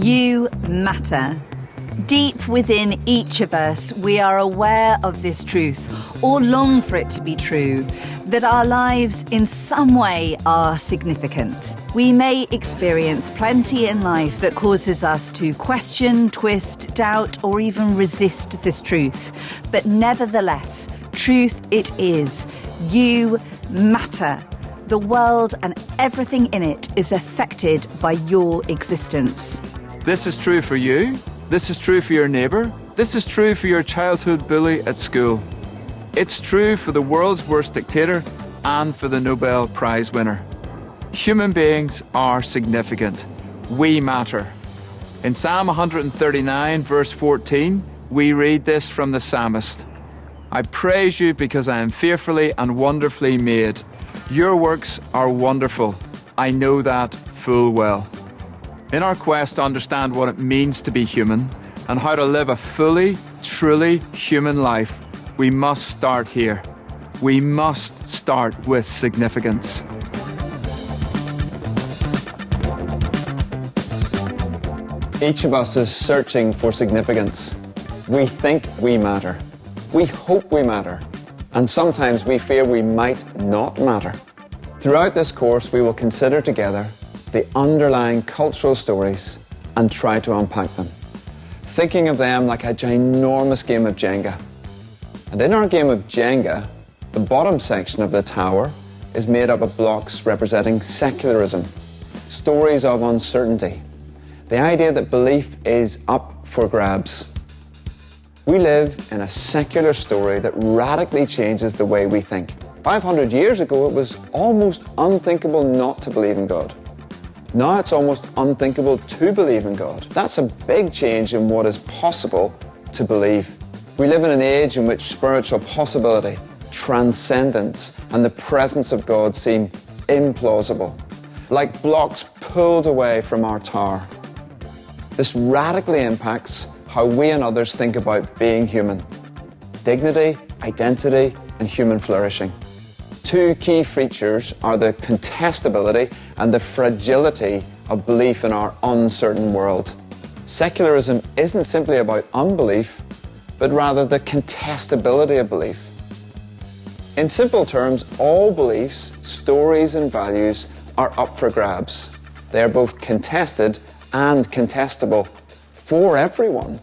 You matter. Deep within each of us, we are aware of this truth, or long for it to be true, that our lives in some way are significant. We may experience plenty in life that causes us to question, twist, doubt, or even resist this truth. But nevertheless, truth it is. You matter. The world and everything in it is affected by your existence. This is true for you. This is true for your neighbour. This is true for your childhood bully at school. It's true for the world's worst dictator and for the Nobel Prize winner. Human beings are significant. We matter. In Psalm 139, verse 14, we read this from the psalmist. I praise you because I am fearfully and wonderfully made. Your works are wonderful. I know that full well. In our quest to understand what it means to be human and how to live a fully, truly human life, we must start here. We must start with significance. Each of us is searching for significance. We think we matter. We hope we matter. And sometimes we fear we might not matter. Throughout this course, we will consider together the underlying cultural stories and try to unpack them, thinking of them like a ginormous game of Jenga. And in our game of Jenga, the bottom section of the tower is made up of blocks representing secularism, stories of uncertainty, the idea that belief is up for grabs. We live in a secular story that radically changes the way we think. 500 years ago, it was almost unthinkable not to believe in God. Now it's almost unthinkable to believe in God. That's a big change in what is possible to believe. We live in an age in which spiritual possibility, transcendence, and the presence of God seem implausible, like blocks pulled away from our tower. This radically impacts how we and others think about being human. Dignity, identity, and human flourishing. Two key features are the contestability and the fragility of belief in our uncertain world. Secularism isn't simply about unbelief, but rather the contestability of belief. In simple terms, all beliefs, stories, and values are up for grabs. They are both contested and contestable for everyone.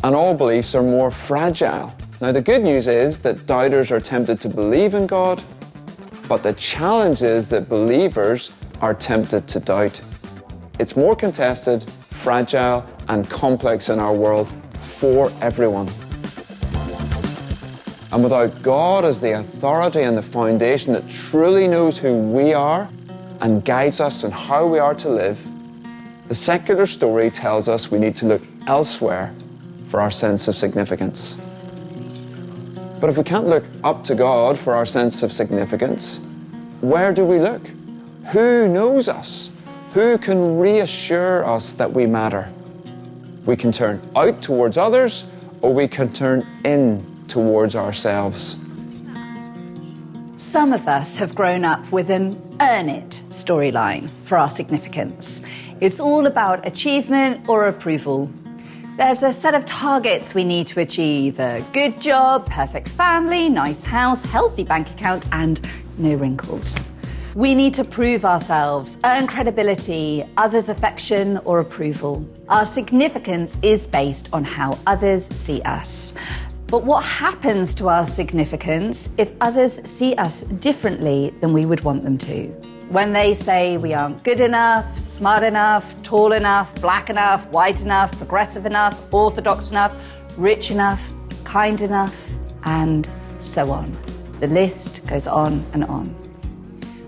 And all beliefs are more fragile. Now, the good news is that doubters are tempted to believe in God, but the challenge is that believers are tempted to doubt. It's more contested, fragile, and complex in our world for everyone. And without God as the authority and the foundation that truly knows who we are and guides us in how we are to live, the secular story tells us we need to look elsewhere for our sense of significance. But if we can't look up to God for our sense of significance, where do we look? Who knows us? Who can reassure us that we matter? We can turn out towards others, or we can turn in towards ourselves. Some of us have grown up with an earn it storyline for our significance. It's all about achievement or approval. There's a set of targets we need to achieve: a good job, perfect family, nice house, healthy bank account, and no wrinkles. We need to prove ourselves, earn credibility, others' affection or approval. Our significance is based on how others see us. But what happens to our significance if others see us differently than we would want them to? When they say we aren't good enough, smart enough, tall enough, black enough, white enough, progressive enough, orthodox enough, rich enough, kind enough, and so on. The list goes on and on.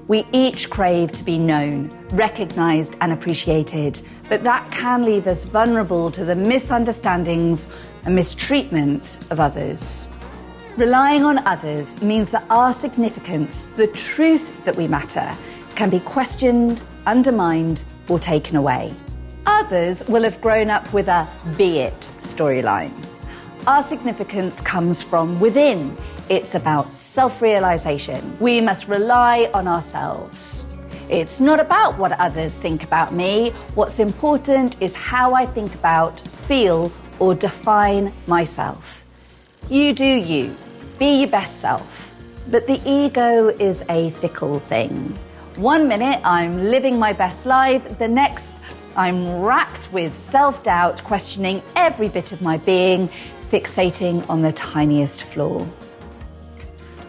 We each crave to be known, recognised and appreciated, but that can leave us vulnerable to the misunderstandings and mistreatment of others. Relying on others means that our significance, the truth that we matter, can be questioned, undermined, or taken away. Others will have grown up with a be it storyline. Our significance comes from within. It's about self-realisation. We must rely on ourselves. It's not about what others think about me. What's important is how I think about, feel, or define myself. You do you. Be your best self. But the ego is a fickle thing. 1 minute I'm living my best life, the next I'm racked with self-doubt, questioning every bit of my being, fixating on the tiniest flaw.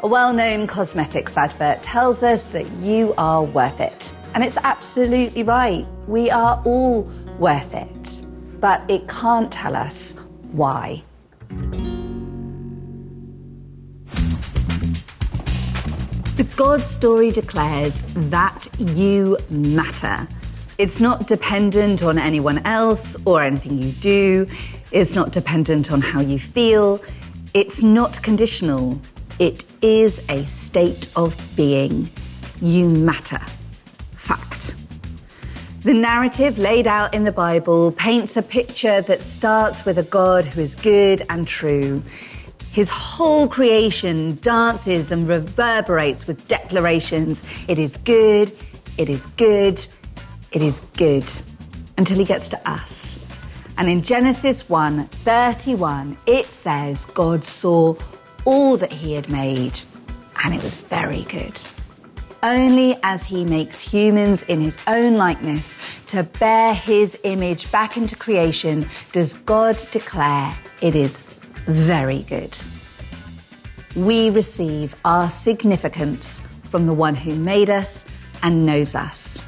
A well-known cosmetics advert tells us that you are worth it. And it's absolutely right. We are all worth it. But it can't tell us why. The God story declares that you matter. It's not dependent on anyone else or anything you do. It's not dependent on how you feel. It's not conditional. It is a state of being. You matter. Fact. The narrative laid out in the Bible paints a picture that starts with a God who is good and true. His whole creation dances and reverberates with declarations. It is good, it is good, it is good, until he gets to us. And in Genesis 1:31, it says God saw all that he had made, and it was very good. Only as he makes humans in his own likeness to bear his image back into creation does God declare it is very good. We receive our significance from the one who made us and knows us.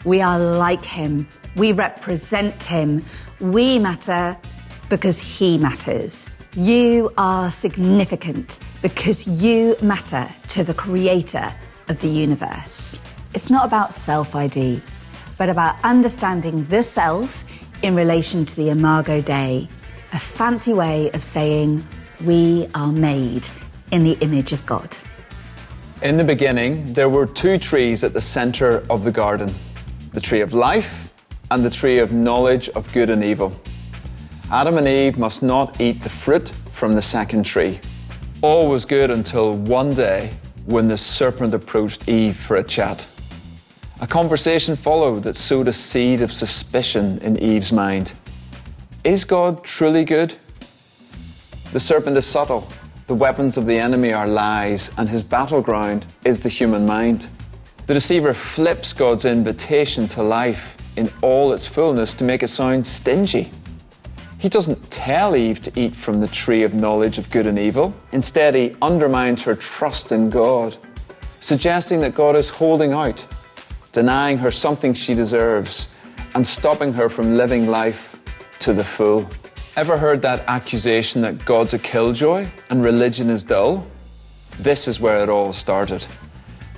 We are like him. We represent him. We matter because he matters. You are significant because you matter to the creator of the universe. It's not about self-ID, but about understanding the self in relation to the Imago Dei, a fancy way of saying we are made in the image of God. In the beginning, there were two trees at the center of the garden, the tree of life and the tree of knowledge of good and evil. Adam and Eve must not eat the fruit from the second tree. All was good until one day when the serpent approached Eve for a chat. A conversation followed that sowed a seed of suspicion in Eve's mind. Is God truly good? The serpent is subtle. The weapons of the enemy are lies, and his battleground is the human mind. The deceiver flips God's invitation to life in all its fullness to make it sound stingy. He doesn't tell Eve to eat from the tree of knowledge of good and evil. Instead, he undermines her trust in God, suggesting that God is holding out, denying her something she deserves, and stopping her from living life to the full. Ever heard that accusation that God's a killjoy and religion is dull? This is where it all started.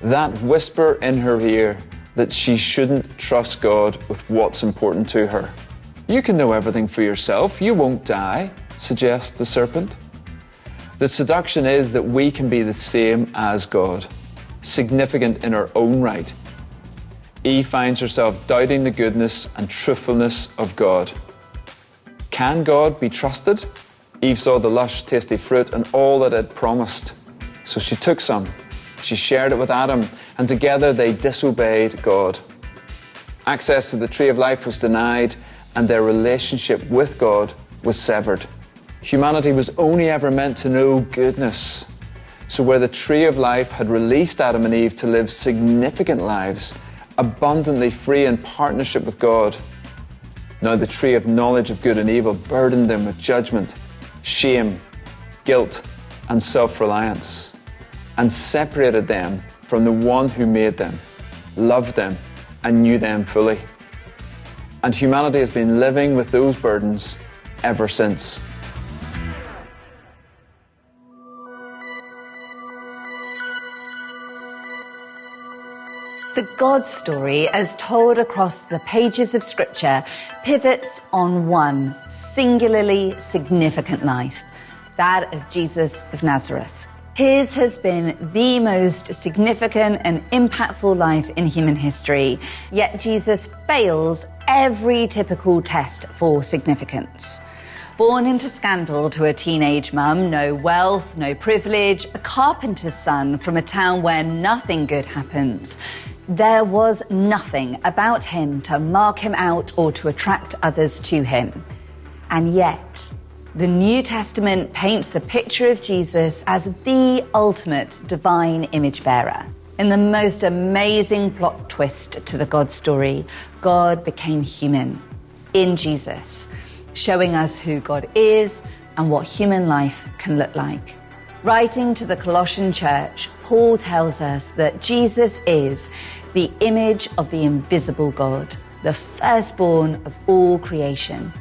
That whisper in her ear that she shouldn't trust God with what's important to her. You can know everything for yourself. You won't die, suggests the serpent. The seduction is that we can be the same as God, significant in our own right. Eve finds herself doubting the goodness and truthfulness of God. Can God be trusted? Eve saw the lush, tasty fruit and all that it promised. So she took some. She shared it with Adam, and together they disobeyed God. Access to the tree of life was denied, and their relationship with God was severed. Humanity was only ever meant to know goodness. So where the tree of life had released Adam and Eve to live significant lives, abundantly free in partnership with God, now the tree of knowledge of good and evil burdened them with judgment, shame, guilt, and self-reliance, and separated them from the one who made them, loved them, and knew them fully. And humanity has been living with those burdens ever since. The God story, as told across the pages of Scripture, pivots on one singularly significant life, that of Jesus of Nazareth. His has been the most significant and impactful life in human history, yet Jesus fails every typical test for significance. Born into scandal to a teenage mum, no wealth, no privilege, a carpenter's son from a town where nothing good happens. There was nothing about him to mark him out or to attract others to him. And yet, the New Testament paints the picture of Jesus as the ultimate divine image bearer. In the most amazing plot twist to the God story, God became human in Jesus, showing us who God is and what human life can look like. Writing to the Colossian church, Paul tells us that Jesus is the image of the invisible God, the firstborn of all creation.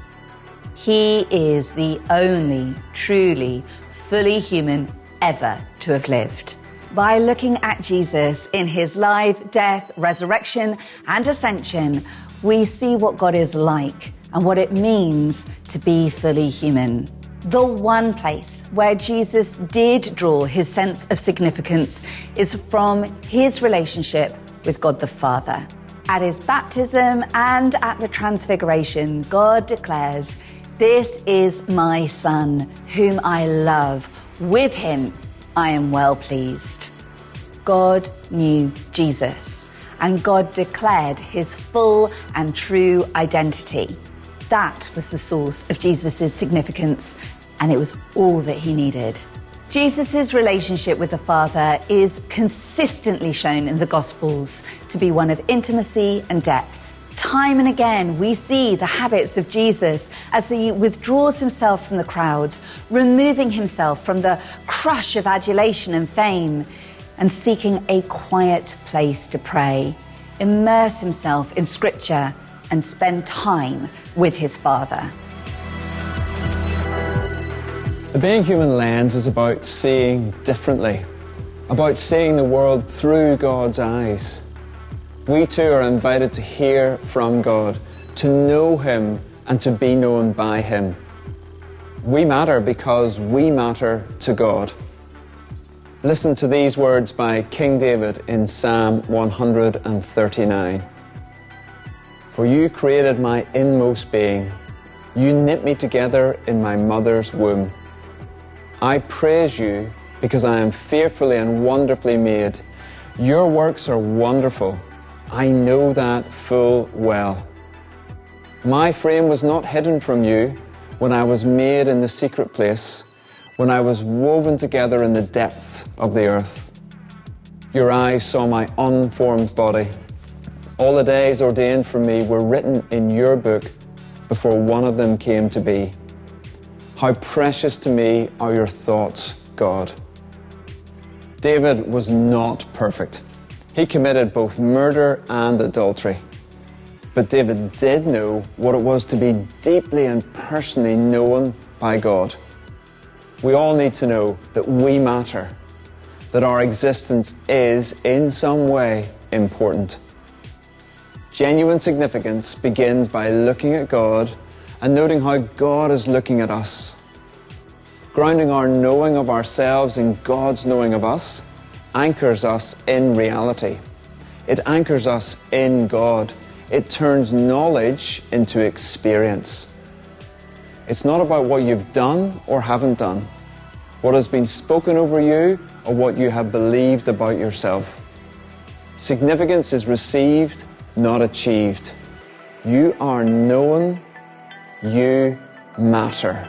He is the only truly, fully human ever to have lived. By looking at Jesus in his life, death, resurrection, and ascension, we see what God is like and what it means to be fully human. The one place where Jesus did draw his sense of significance is from his relationship with God the Father. At his baptism and at the Transfiguration, God declares, "This is my Son, whom I love. With him I am well pleased." God knew Jesus, and God declared his full and true identity. That was the source of Jesus' significance, and it was all that he needed. Jesus' relationship with the Father is consistently shown in the Gospels to be one of intimacy and depth. Time and again, we see the habits of Jesus as he withdraws himself from the crowds, removing himself from the crush of adulation and fame, and seeking a quiet place to pray, immerse himself in Scripture, and spend time with his Father. The Being Human lens is about seeing differently, about seeing the world through God's eyes. We too are invited to hear from God, to know him and to be known by him. We matter because we matter to God. Listen to these words by King David in Psalm 139. "For you created my inmost being. You knit me together in my mother's womb. I praise you because I am fearfully and wonderfully made. Your works are wonderful. I know that full well. My frame was not hidden from you when I was made in the secret place, when I was woven together in the depths of the earth. Your eyes saw my unformed body. All the days ordained for me were written in your book before one of them came to be. How precious to me are your thoughts, God." David was not perfect. He committed both murder and adultery. But David did know what it was to be deeply and personally known by God. We all need to know that we matter, that our existence is, in some way, important. Genuine significance begins by looking at God and noting how God is looking at us. Grounding our knowing of ourselves in God's knowing of us anchors us in reality. It anchors us in God. It turns knowledge into experience. It's not about what you've done or haven't done, what has been spoken over you or what you have believed about yourself. Significance is received, not achieved. You are known. You matter.